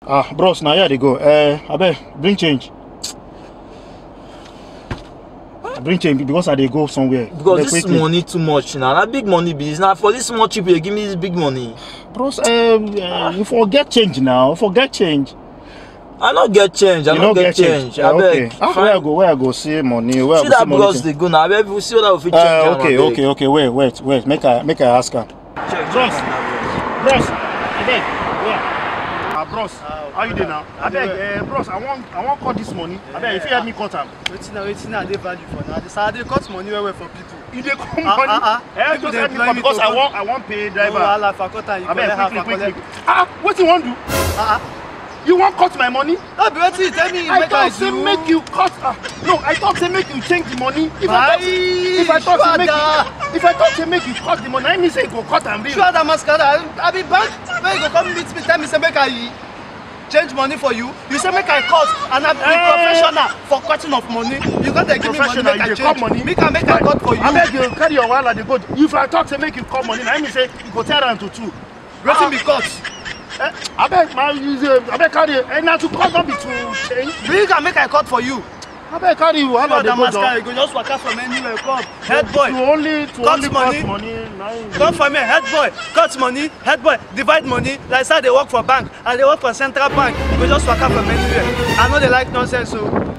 Ah, bros, now here they go. Abeg, bring change. Bring change because I dey go somewhere. Because this money too much now. That big money business. Now for this small chip, you give me this big money. Bros, you forget change now. Forget change. I don't get change. I don't get change. I okay. Where I go see money? Where see I go that bros they go now. I beg you see that we fit change. Okay. Wait. Make I ask her. Bros, I beg. Where? Bros, how you doing now? I beg, bros, I want cut this money. I beg, if you help me cut am. Wetin I dey value for now. I dey cut money well for people. You dey cut money? People dey employ me because I want pay driver. I cut am. You collect half. Quickly. What you want do? You want cut my money? No, but wetin you tell me I thought say make you cut. No, I thought say make you change the money. If I thought say make you cut the money, I mean say you go cut and bill. Sure that mascara. I be bank. When you go come meet me, tell me say make I change money for you. You say make I cut, and I be professional for cutting of money. You got to give me money, make I change. Money. Make I cut for you. I beg you carry your wallet. They go. If I thought say make you cut money, I mean say you go tear am to two. Wetin be cut? I beg carry. And now to cut not be to change. Bring and make I cut for you. I beg carry you. How about the mascara? You go just walk out from anywhere. Come, head boy. To only cut money. Come for me, head boy. Cut money, head boy. Divide money. Like say they work for bank and they work for central bank. You go just walk out from anywhere. I know they like nonsense, so.